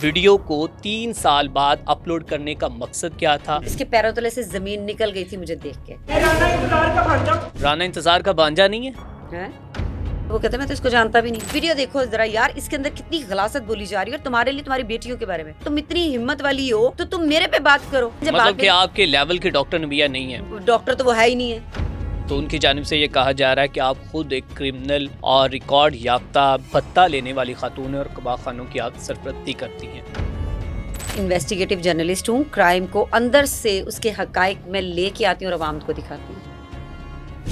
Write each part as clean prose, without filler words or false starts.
Video को 3 साल बाद अपलोड करने का मकसद क्या था? इसके पैरों तले से जमीन निकल गई थी मुझे देख के। राना इंतजार का भांजा नहीं है? हैं? वो कहते मैं तो इसको जानता भी नहीं। वीडियो देखो जरा यार, इसके अंदर कितनी गलासत बोली जा रही है और तुम्हारे लिए तुम्हारी बेटियों के बारे में। तुम इतनी हिम्मत वाली हो तो तुम मेरे पे बात करो। मतलब कि आपके लेवल के डॉक्टर नबिया नहीं है? डॉक्टर तो वो है ही नहीं है। तो उनकी जानिब से ये कहा जा रहा है कि आप खुद एक क्रिमिनल और रिकॉर्ड याफ्ता भत्ता लेने वाली खातून और कबाखानों की आप सरपरस्ती करती हैं। इन्वेस्टिगेटिव जर्नलिस्ट हूँ। क्राइम को अंदर से उसके हकाइक में लेके आती हूँ और आवाम को दिखाती हूँ।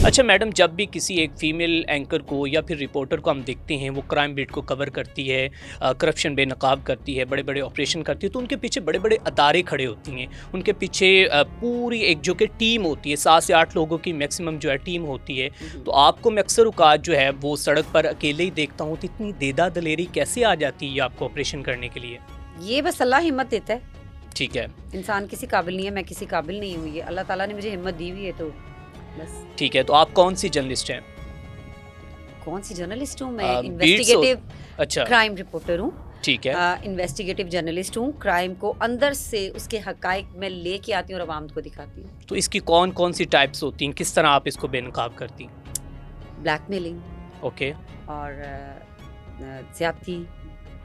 अच्छा मैडम, जब भी किसी एक फीमेल एंकर को या फिर रिपोर्टर को हम देखते हैं वो क्राइम बीट को कवर करती है, करप्शन बेनकाब करती है, बड़े बड़े ऑपरेशन करती है, तो उनके पीछे बड़े बड़े अदारे खड़े होती हैं। उनके पीछे पूरी एक जो कि टीम होती है, 7 से 8 लोगों की मैक्सिमम जो है टीम होती है। तो आपको मैं अक्सर औकात जो है वो सड़क पर अकेले ही देखता हूँ, तो इतनी देदा दलेरी कैसे आ जाती है आपको ऑपरेशन करने के लिए? ये बस अल्लाह हिम्मत देता है। ठीक है, इंसान किसी काबिल नहीं है, मैं किसी काबिल नहीं हूँ। ये अल्लाह ताला ने मुझे हिम्मत दी हुई है तो बस। ठीक है, तो आप कौन सी जर्नलिस्ट हैं? कौन सी जर्नलिस्ट हूँ मैं? बीट्स इन्वेस्टिगेटिव अच्छा, क्राइम रिपोर्टर हूँ। ठीक है। इन्वेस्टिगेटिव जर्नलिस्ट हूँ। क्राइम को अंदर से उसके हकाइक में लेके आती हूँ और आवाम को दिखाती हूँ। तो इसकी कौन कौन सी टाइप्स होती हैं, किस तरह आप इसको बेनकाब करती हैं? ब्लैकमेलिंग ओके, और ज्यादती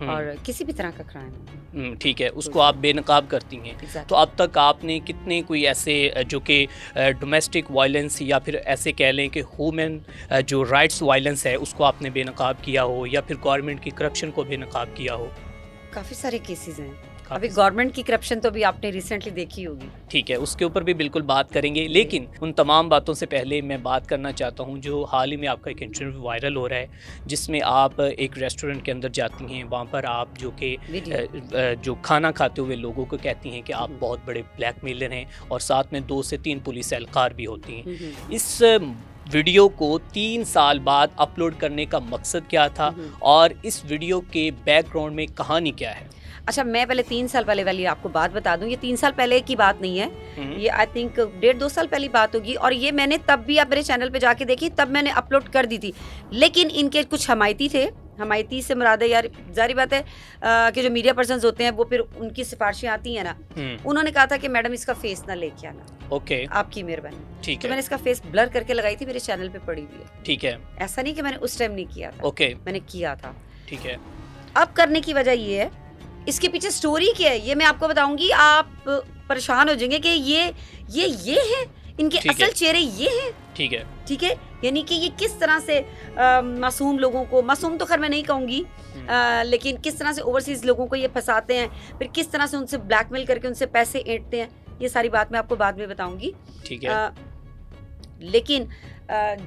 और किसी भी तरह का क्राइम। ठीक है, उसको आप बेनकाब करती हैं। Exactly. तो अब तक आपने कितने कोई ऐसे जो कि डोमेस्टिक वायलेंस या फिर ऐसे कह लें कि ह्यूमन जो राइट्स वायलेंस है उसको आपने बेनकाब किया हो, या फिर गवर्नमेंट की करप्शन को बेनकाब किया हो? काफी सारे केसेस हैं। काफी अभी गवर्नमेंट की करप्शन तो भी आपने रिसेंटली देखी होगी। ठीक है, उसके ऊपर भी बिल्कुल बात करेंगे, लेकिन उन तमाम बातों से पहले मैं बात करना चाहता हूं जो हाल ही में आपका एक इंटरव्यू वायरल हो रहा है जिसमें आप एक रेस्टोरेंट के अंदर जाती हैं। वहां पर आप जो कि जो खाना खाते हुए लोगों को कहती हैं कि आप बहुत बड़े ब्लैकमेलर हैं, और साथ में 2 से 3 पुलिस एहलकार भी होती हैं। इस वीडियो को 3 साल बाद अपलोड करने का मकसद क्या था, और इस वीडियो के बैकग्राउंड में कहानी क्या है? अच्छा, मैं पहले 3 साल पहले वाली आपको बात बता दूं। ये 3 साल पहले की बात नहीं है, ये आई थिंक 1.5-2 साल पहली बात होगी। और ये मैंने तब भी आप मेरे चैनल पे जाके देखी, तब मैंने अपलोड कर दी थी। लेकिन इनके कुछ हमायती थे, हमायती से मुराद है यार, जारी बात है कि जो मीडिया पर्सन्स होते हैं वो फिर उनकी सिफारिशें आती हैं ना, उन्होंने कहा था कि मैडम इसका फेस ना लेके आना। ओके, आपकी मेहरबानी। ठीक तो है। मैंने इसका फेस ब्लर करके लगाई थी, मेरे चैनल पे पड़ी हुई है। ठीक है, ऐसा नहीं कि मैंने उस टाइम नहीं किया था। ओके, मैंने किया था। ठीक है। अब करने की वजह ये है, इसके पीछे स्टोरी क्या है ये मैं आपको बताऊंगी। आप परेशान हो जाएंगे कि ये है, इनके असल चेहरे ये हैं। ठीक है, ठीक है, यानी कि ये किस तरह से मासूम लोगों को, मासूम तो खैर मैं नहीं कहूँगी, लेकिन किस तरह से ओवरसीज लोगों को ये फंसाते हैं, फिर किस तरह से उनसे ब्लैकमेल करके उनसे पैसे ऐंठते हैं, ये सारी बात मैं आपको बाद में बताऊंगी। ठीक है। लेकिन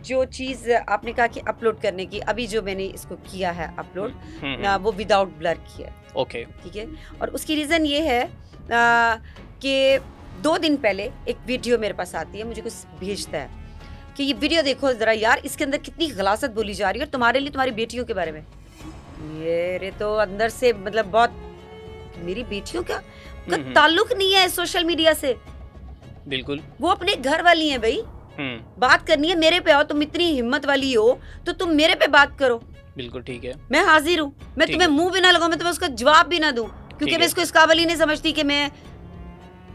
जो चीज़ आपने कहा कि अपलोड करने की, अभी जो मैंने इसको किया है अपलोड, वो विदाउट ब्लर किया है। ओके, ठीक है, और उसकी रीज़न ये है कि 2 दिन पहले एक वीडियो मेरे पास आती है, मुझे कुछ भेजता है कि ये वीडियो देखो ज़रा यार, इसके अंदर कितनी गलासत बोली जा रही है और तुम्हारे लिए तुम्हारी बेटियों के बारे में। मेरे तो अंदर से मतलब बहुत, मेरी बेटियों का ताल्लुक नहीं है सोशल मीडिया से। बिल्कुल, वो अपने घर वाली हैं भाई। बात करनी है मेरे पे आओ, तुम इतनी हिम्मत वाली हो तो तुम मेरे पे बात करो। बिल्कुल, ठीक है, मैं हाजिर हूँ। मैं तुम्हें मुंह भी ना लगाऊं, मैं तुम्हें उसका जवाब भी ना दूं, क्योंकि मैं इसको इस काबिल ही नहीं समझती कि मैं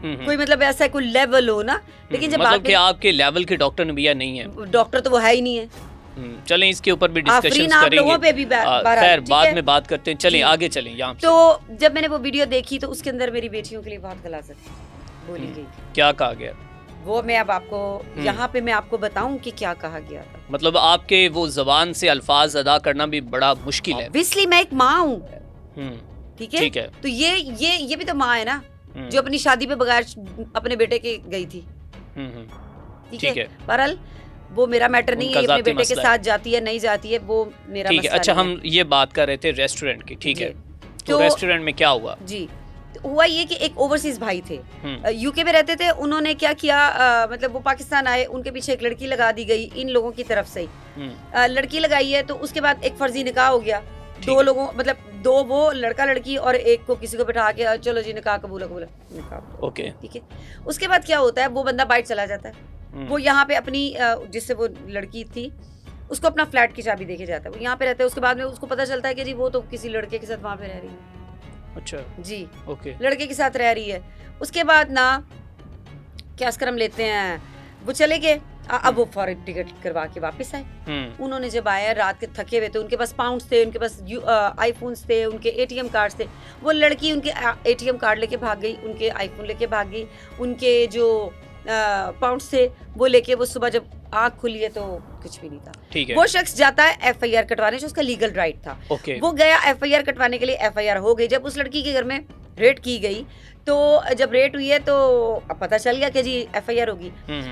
कोई मतलब ऐसा कोई लेवल हो ना। लेकिन जब मतलब कि आपके लेवल के डॉक्टर नबिया नहीं है? डॉक्टर तो वो है ही नहीं है। चलें, इसके ऊपर भी डिस्कशन करेंगे, लोगों पे भी खैर बाद में बात करते हैं। चलें आगे चलें यहाँ से। तो जब मैंने वो वीडियो देखी तो उसके अंदर मेरी बेटियों के लिए बहुत गलाजत बोली गई। क्या कहा गया? वो मैं अब आपको यहाँ पे मैं आपको बताऊं कि क्या कहा गया था। मतलब आपके वो जबान से अल्फाज अदा करना भी बड़ा मुश्किल है। ऑब्वियसली मैं एक माँ हूँ, ठीक है? ठीक है, तो ये भी तो माँ है ना, जो अपनी शादी पे बगैर अपने बेटे के गई थी। ठीक है, बहरहाल वो मेरा मैटर नहीं है, अपने बेटे के साथ जाती है नहीं जाती है वो मेरा मसला है। अच्छा, हम ये बात कर रहे थे रेस्टोरेंट की, ठीक है? तो रेस्टोरेंट में क्या हुआ? जी, हुआ ये कि एक ओवरसीज भाई थे, यूके में रहते थे। उन्होंने क्या किया, मतलब वो पाकिस्तान आए, उनके पीछे एक लड़की लगा दी गई इन लोगों की तरफ से ही। लड़की लगाई है तो उसके बाद एक फर्जी निकाह हो गया। 2 लोगों, मतलब 2 वो लड़का लड़की, और एक को किसी को बिठा के चलो जी निकाह कबूल निकाह। ओके, ठीक है। उसके बाद क्या होता है, वो बंदा बाइट चला जाता है। वो यहाँ पे अपनी जिससे वो लड़की थी उसको अपना फ्लैट की चाबी देके जाता है। वो यहाँ पे रहता है। उसके बाद में उसको पता चलता है कि जी वो तो किसी लड़के के साथ वहाँ पे रह रही है। अच्छा जी, ओके लड़के के साथ रह रही है। उसके बाद ना क्या करम लेते हैं, वो चले गए। अब वो फॉरेन टिकट करवा के वापस आए। उन्होंने जब आया, रात के थके हुए थे, उनके पास पाउंड्स थे, उनके पास आईफोन्स थे, उनके एटीएम कार्ड्स थे। वो लड़की उनके एटीएम कार्ड लेके भाग गई, उनके आईफोन लेके भाग गई, उनके जो पाउंड्स थे वो लेके। वो सुबह जब आँख खुली है तो कुछ भी नहीं था। ठीक है वो शख्स जाता है एफआईआर कटवाने, जो उसका लीगल राइट था। ओके वो गया एफआईआर कटवाने के लिए, एफआईआर हो गई। जब उस लड़की के घर में रेड की गई, तो जब रेड हुई है तो अब पता चल गया कि जी एफआईआर होगी।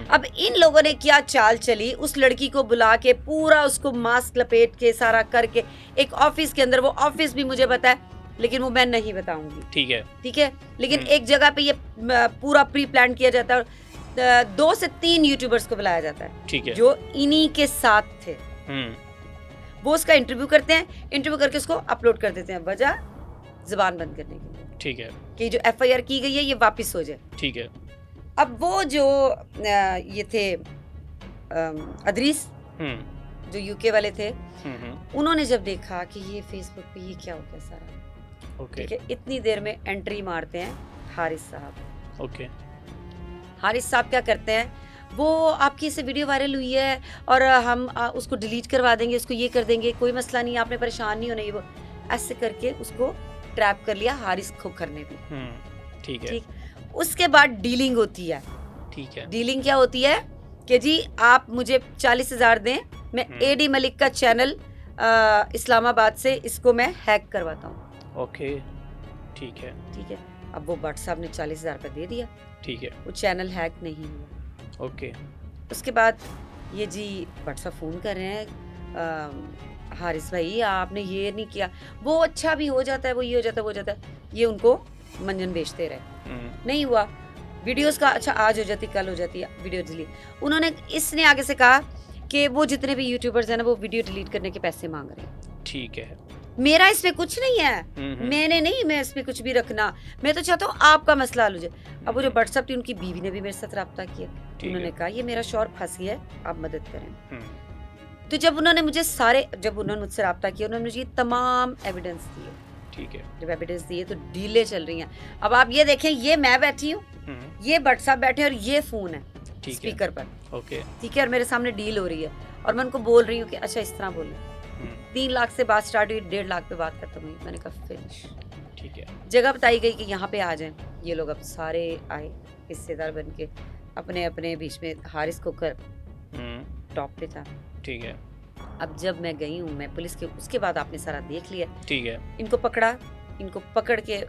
अब इन लोगों ने क्या चाल चली, उस लड़की को बुला के पूरा उसको मास्क लपेट के सारा करके एक ऑफिस के अंदर, वो ऑफिस भी मुझे पता है लेकिन वो मैं नहीं बताऊंगी, ठीक है। लेकिन एक जगह पे ये पूरा प्री प्लान किया जाता है, 2 से 3 यूट्यूबर्स को बुलाया जाता है, ठीक है जो इन्हीं के साथ थे। वो उसका इंटरव्यू करते हैं, इंटरव्यू करके उसको अपलोड कर देते हैं। वजह जुबान बंद करने के लिए, ठीक है कि जो एफआईआर की गई है ये वापस हो जाए। ठीक है अब वो जो ये थे अदरीस, जो यूके वाले थे, उन्होंने जब देखा कि ये फेसबुक पे ये क्या हो गया सारा, ओके ठीक है, इतनी देर में एंट्री मारते हैं हारिस साहब। ओके हारिस साहब क्या करते हैं, वो आपकी इससे वीडियो वायरल हुई है और हम उसको डिलीट करवा देंगे, उसको ये कर देंगे, कोई मसला नहीं, आपने परेशान नहीं होना, ये वो ऐसे करके उसको ट्रैप कर लिया हारिस खोखर ने भी। ठीक है ठीक। उसके बाद डीलिंग होती है। ठीक है डीलिंग क्या होती है कि जी आप मुझे 40,000 दें, मैं एडी मलिक का चैनल इस्लामाबाद से इसको मैं हैक करवाता हूँ। ओके ठीक है ठीक है। अब वो भट्ट साहब ने 40,000 रुपये दे दिया, ठीक है वो चैनल हैक नहीं हुआ। ओके उसके बाद ये जी भट्ट साहब फ़ोन कर रहे हैं, हारिस भाई आपने ये नहीं किया, वो अच्छा भी हो जाता है, वो ये हो जाता है, वो हो जाता है, ये उनको मंजन बेचते रहे। नहीं हुआ, वीडियोस का अच्छा आज हो जाती कल हो जाती है वीडियो डिलीट। उन्होंने इसने आगे से कहा कि वो जितने भी यूट्यूबर्स हैं ना वो वीडियो डिलीट करने के पैसे मांग रहे हैं। ठीक है मेरा इसमें कुछ नहीं है, मैंने नहीं, मैं इसमें कुछ भी रखना, मैं तो चाहता हूँ आपका मसला हल हो जाए। अब वो जो व्हाट्सएप थी, उनकी बीवी ने भी मेरे साथ रब्ता किया, उन्होंने कहा ये मेरा शौहर फंसी है, आप मदद करें। तो जब उन्होंने मुझसे रब्ता किया, उन्होंने मुझे तमाम एविडेंस दिए। ठीक है जब एविडेंस दिए तो डीलें चल रही हैं। अब आप ये देखें, ये मैं बैठी हूँ, ये भट्ट साहब बैठे हैं और ये फोन है स्पीकर पर, ओके ठीक है, और मेरे सामने डील हो रही है और मैं उनको बोल रही हूँ कि अच्छा इस तरह बोलो। 3 लाख से बात स्टार्ट हुई, 1.5 लाख पे बात खत्म हुई। मैंने कहा फिनिश। ठीक है जगह बताई गई कि यहाँ पे आ जाएं। ये लोग अब सारे आए हिस्सेदार बन के, अपने अपने बीच में। हारिस खोखर टॉप पे था। ठीक है अब जब मैं गई हूँ, मैं पुलिस के, उसके बाद आपने सारा देख लिया। ठीक है इनको पकड़ा, इनको पकड़ के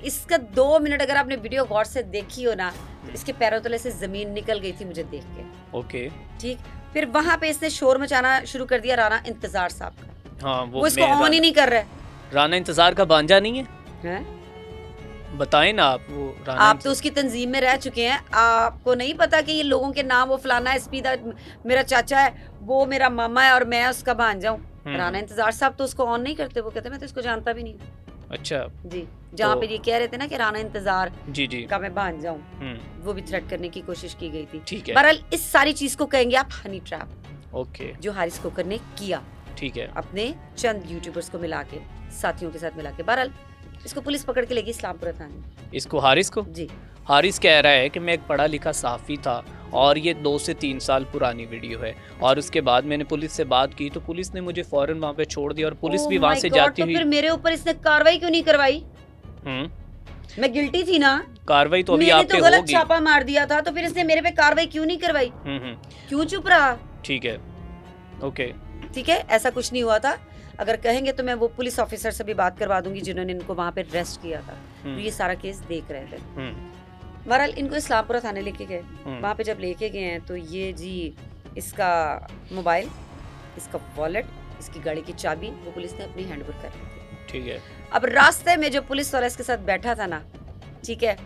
इसका 2 मिनट अगर आपने वीडियो गौर से देखी हो ना, तो इसके पैरों तले से जमीन निकल गई थी मुझे देख के। ओके ठीक। फिर वहां पे इसने शोर मचाना शुरू कर दिया राना इंतजार साहब का। हाँ वो इसको ऑन ही नहीं कर रहा राना इंतजार का भांजा नहीं है? बताएं ना आप। वो राना आप तो उसकी तंजीम में रह चुके हैं, आपको नहीं पता कि ये लोगों के नाम, वो फलाना एसपी दा मेरा चाचा है, वो मेरा मामा है और मैं उसका भांजा हूँ। राना इंतजार साहब तो उसको ऑन नहीं करते, वो कहते मैं तो इसको जानता भी नहीं। अच्छा जी, जहाँ पे ये कह रहे थे ना कि राना इंतजार जी जी का मैं भांजा हूँ, वो भी थ्रेट करने की कोशिश की गई थी। ठीक है। बहरहाल इस सारी चीज को कहेंगे आप हनी ट्रैप, ओके जो हारिस खोखर ने किया। ठीक है अपने चंद यूट्यूबर्स को मिला के, साथियों के साथ मिला के। बहरहाल इसको पुलिस पकड़ के लेगी इस्लामपुर थाने। इसको हारिस को? जी। हारिस कह रहा है कि मैं एक पढ़ा लिखा सहाफ़ी था और ये 2 से 3 साल पुरानी वीडियो है, और उसके बाद मैंने पुलिस से बात की तो पुलिस ने मुझे फौरन वहाँ पे छोड़ दिया और पुलिस भी वहाँ से जाती हुई। तो फिर मेरे ऊपर इसने कार्रवाई क्यों नहीं करवाई? मैं गिल्टी थी ना। कार्रवाई तो अभी आप पे होगी। मैंने तो गलत होगी। छापा मार दिया था, तो फिर इसने मेरे पे कार्रवाई क्यों नहीं करवाई? क्यों चुप रहा? ठीक है ओके ठीक है, ऐसा कुछ नहीं हुआ था। अगर कहेंगे तो मैं वो पुलिस ऑफिसर से भी बात करवा दूंगी जिन्होंने इनको वहाँ पे अरेस्ट किया था, तो ये सारा केस देख रहे थे। बहरहाल इनको इस्लामपुरा थाने लेके गए। वहाँ पे जब लेके गए हैं तो ये जी इसका मोबाइल, इसका वॉलेट, इसकी गाड़ी की चाबी वो पुलिस ने अपनी हैंड ओवर कर ली थी। ठीक है। अब रास्ते में जो पुलिस वाला इसके साथ बैठा था ना, ठीक है,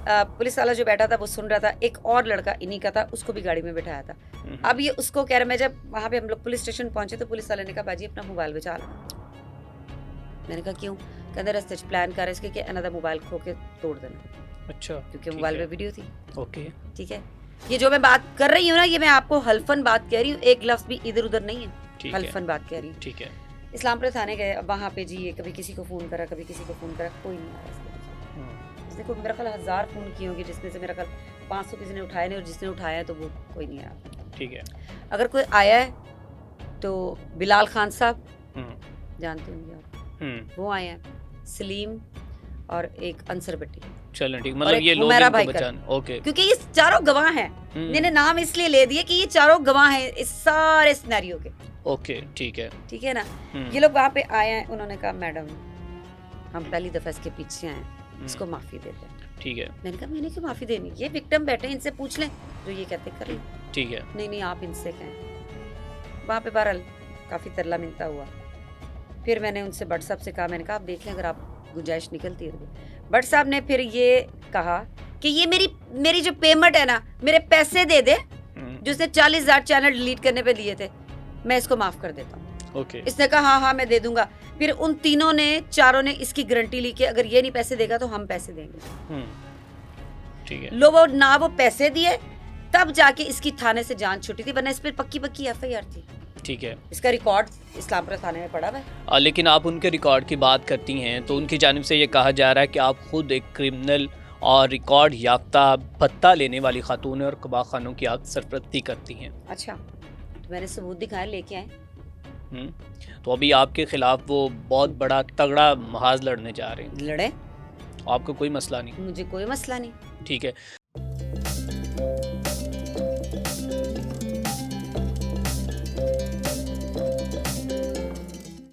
पुलिस वाला जो बैठा था वो सुन रहा था, एक और लड़का इन्हीं का था, उसको भी गाड़ी में बिठाया था। अब ये उसको कह रहा, मैं जब वहाँ पे हम लोग पुलिस स्टेशन पहुंचे तो पुलिस वाले ने कहा बाजी अपना मोबाइल बचा लो। मैंने कहा क्यों? कहते रास्ते प्लान कर रहे इसके अनदर मोबाइल खो के तोड़ देना। अच्छा। क्योंकि मोबाइल में वीडियो थी। ओके ठीक है। ये जो मैं बात कर रही हूँ ना, ये मैं आपको हल्फन बात कह रही हूँ, एक लफ्ज भी इधर उधर नहीं है, हल्फन बात कह रही हूँ। ठीक है। इस्लामपुर थाने गए, अब वहाँ पे जी ये कभी किसी को फ़ोन करा, कभी किसी को फ़ोन करा, कोई नहीं आया इसके पीछे। हम्म, इसने को मेरा ख्याल 1000 फ़ोन किए होंगे, जिसमें से मेरा ख्याल 500 किसी ने उठाए नहीं, और जिसने उठाया है तो वो कोई नहीं आया। ठीक है। अगर कोई आया है तो बिलाल खान साहब हम्म, जानते होंगे आप, हम्म, वो आए हैं, सलीम और एक अंसर भट्टी, चलो ठीक, और मतलब एक ये लोग हुमैरा इनको भाई कर। बचाने। ओके। क्योंकि ये चारों गवाह हैं। हम्म, मैंने नाम इसलिए ले दिए कि ये चारों गवाह हैं इस सारे सिनेरियो के, ओके ठीक है। ठीक है ना। हम्म, ये लोग वहाँ पे आए हैं, उन्होंने कहा मैडम हम पहली दफ़ा इसके पीछे आए हैं, इसको माफ़ी दे दें। ठीक है। मैंने कहा मैंने क्यों माफ़ी देनी, ये विक्टिम बैठे हैं, इनसे पूछ लें जो ये कहते कर लें। ठीक है। नहीं आप इनसे कहें। वहाँ पे बहरहाल काफ़ी तरला मिलता हुआ। फिर मैंने उनसे भट्ट साहब से कहा, मैंने कहा आप देख लें अगर आप गुंजाइश निकलती है तो। भट्ट साहब ने फिर ये कहा कि ये मेरी जो पेमेंट है ना, मेरे पैसे दे दे, जिसने 40,000 चैनल डिलीट करने पे दिए थे, मैं इसको माफ़ कर देता हूँ। ओके। इसने कहा हाँ मैं दे दूंगा। फिर उन चारों ने इसकी गारंटी ली कि अगर ये नहीं पैसे देगा तो हम पैसे देंगे। ठीक है। लो वो ना वो पैसे दिए, तब जाके इसकी थाने से जान छुटी थी, वरना इस पर पक्की FIR थी। ठीक है। इसका रिकॉर्ड इस्लामपुर थाने में पड़ा हुआ है। लेकिन आप उनके रिकॉर्ड की बात करती हैं तो उनकी जानिब से ये कहा जा रहा है कि आप खुद एक क्रिमिनल और रिकॉर्ड याफ्ता भत्ता लेने वाली खातून और कबाब खानों की आप सरपरस्ती करती हैं। अच्छा, तो मैंने सबूत दिखाए, लेके आए। तो अभी आपके खिलाफ वो बहुत बड़ा तगड़ा महाज लड़ने जा रहे हैं। लड़े, आपको कोई मसला नहीं? मुझे कोई मसला नहीं। ठीक है।